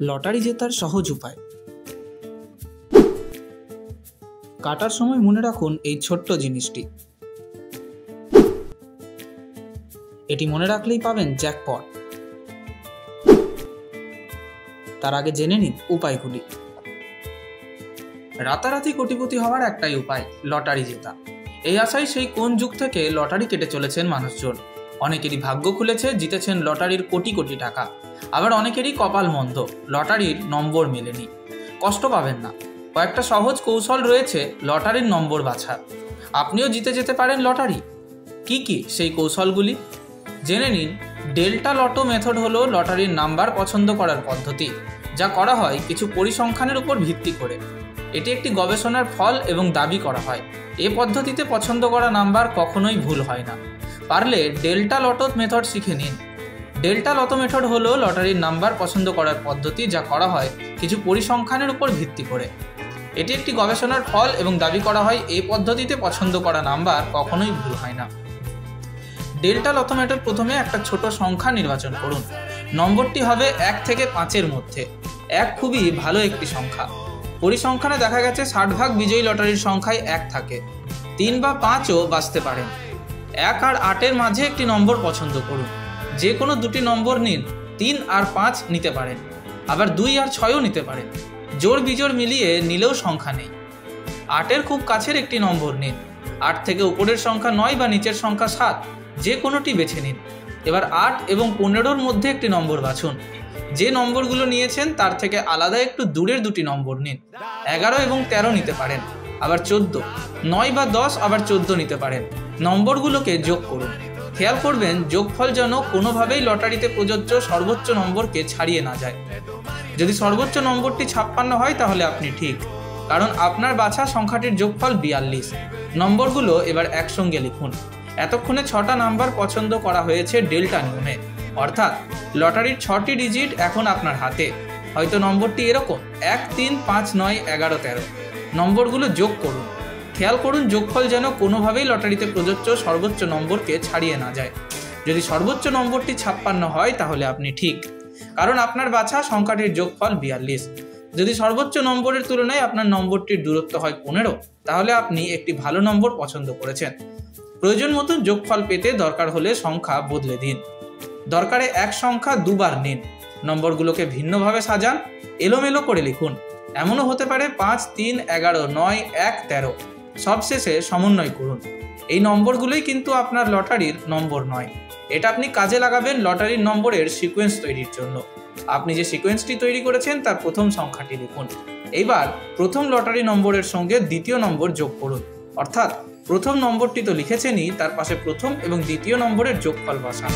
Lottery জেতার সহজ উপায়। কাটার সময় মনে রাখুন এই ছোট্ট জিনিসটি, এটি মনে রাখলেই পাবেন জ্যাকপট। তার আগে জেনে নিন উপায়গুলি। রাতারাতি কোটিপতি হওয়ার একটাই উপায়, লটারি জেতা। এই আশায় সেই কোন যুগ থেকে লটারি কেটে চলেছেন মানুষজন। অনেকেরই ভাগ্য খুলেছে, জিতেছেন লটারির কোটি কোটি টাকা। আবার অনেকেরই কপাল মন্দ, লটারির নম্বর মেলেনি। কষ্ট পাবেন না, কয়েকটা সহজ কৌশল রয়েছে লটারির নম্বর বাছার। আপনিও জিতে যেতে পারেন লটারি। কি কি সেই কৌশলগুলি জেনে নিন। ডেল্টা লটো মেথড হলো লটারির নাম্বার পছন্দ করার পদ্ধতি, যা করা হয় কিছু পরিসংখ্যানের উপর ভিত্তি করে। এটি একটি গবেষণার ফল এবং দাবি করা হয়। এ পদ্ধতিতে পছন্দ করা নাম্বার কখনোই ভুল হয় না। পারলে ডেল্টা লটো মেথড শিখে নিন। ডেল্টা লটো মেথড হলো লটারির নাম্বার পছন্দ করার পদ্ধতি, যা করা হয় কিছু পরিসংখ্যানের উপর ভিত্তি করে। এটি একটি গবেষণার ফল এবং দাবি করা হয় এই পদ্ধতিতে পছন্দ করা নাম্বার কখনোই ভুল হয় না। ডেল্টা লটো মেথড প্রথমে একটা ছোট সংখ্যা নির্বাচন করুন। নম্বরটি হবে 1 থেকে 5-এর মধ্যে। 1 খুবই ভালো একটি সংখ্যা। পরিসংখ্যানে দেখা গেছে 60% বিজয়ী লটারির সংখ্যায় 1 থাকে। 3 বা 5ও বাঁচতে পারেন। 1 আর 8-এর মাঝে একটি নম্বর পছন্দ করুন। যে কোনো দুটি নম্বর নিন। 3 আর 5 নিতে পারেন, আবার 2 আর 6ও নিতে পারেন। জোড় বিজোড় মিলিয়ে নিলেও সংখ্যা নেই। 8-এর খুব কাছের একটি নম্বর নিন। 8 থেকে উপরের সংখ্যা 9 বা নিচের সংখ্যা 7, যে কোনোটি বেছে নিন। এবার 8 এবং 15-র মধ্যে একটি নম্বর বাছুন। যে নম্বরগুলো নিয়েছেন তার থেকে আলাদা একটু দূরের দুটি নম্বর নিন। 11 এবং 13 নিতে পারেন, আবার 14, 9 বা 10 আবার 14 নিতে পারেন। নম্বরগুলোকে যোগ করুন। খেয়াল করবেন যোগফল যেন কোনোভাবেই লটারিতে প্রযোজ্য সর্বোচ্চ নম্বরকে ছাড়িয়ে না যায়। যদি সর্বোচ্চ নম্বরটি 56 হয় তাহলে আপনি ঠিক, কারণ আপনার বাছা সংখ্যাটির যোগফল 42। নম্বরগুলো এবার একসঙ্গে লিখুন। এতক্ষণে 6টা নাম্বার পছন্দ করা হয়েছে ডেল্টা নিয়মে, অর্থাৎ লটারির 6টি ডিজিট এখন আপনার হাতে। হয়তো নম্বরটি এরকম 1, 3, 5, 9, 11, 13। নম্বরগুলো যোগ করুন। খেয়াল করুন যোগফল যেন কোনোভাবেই লটারিতে প্রযোজ্য সর্বোচ্চ নম্বরকে ছাড়িয়ে না যায়। যদি সর্বোচ্চ নম্বরটি 56 হয় তাহলে আপনি ঠিক, কারণ আপনার বাছা সংখ্যাটির যোগফল 42। যদি সর্বোচ্চ নম্বরের তুলনায় আপনার নম্বরটির দূরত্ব হয় 15, তাহলে আপনি একটি ভালো নম্বর পছন্দ করেছেন। প্রয়োজন মতো যোগফল পেতে দরকার হলে সংখ্যা বদলে দিন। দরকারে এক সংখ্যা দুবার নিন। নম্বরগুলোকে ভিন্নভাবে সাজান, এলোমেলো করে লিখুন। এমনও হতে পারে 5, 3, 11, 9, 1, 13। সবশেষে সমন্বয় করুন। এই নম্বরগুলোই কিন্তু আপনার লটারির নম্বর নয়। এটা আপনি কাজে লাগাবেন লটারির নম্বরের সিকোয়েন্স তৈরির জন্য। আপনি যে সিকোয়েন্সটি তৈরি করেছেন তার প্রথম সংখ্যাটি লিখুন। এইবার প্রথম লটারি নম্বরের সঙ্গে দ্বিতীয় নম্বর যোগ করুন। অর্থাৎ প্রথম নম্বরটি তো লিখেছেনই, তার পাশে প্রথম এবং দ্বিতীয় নম্বরের যোগফল বসান।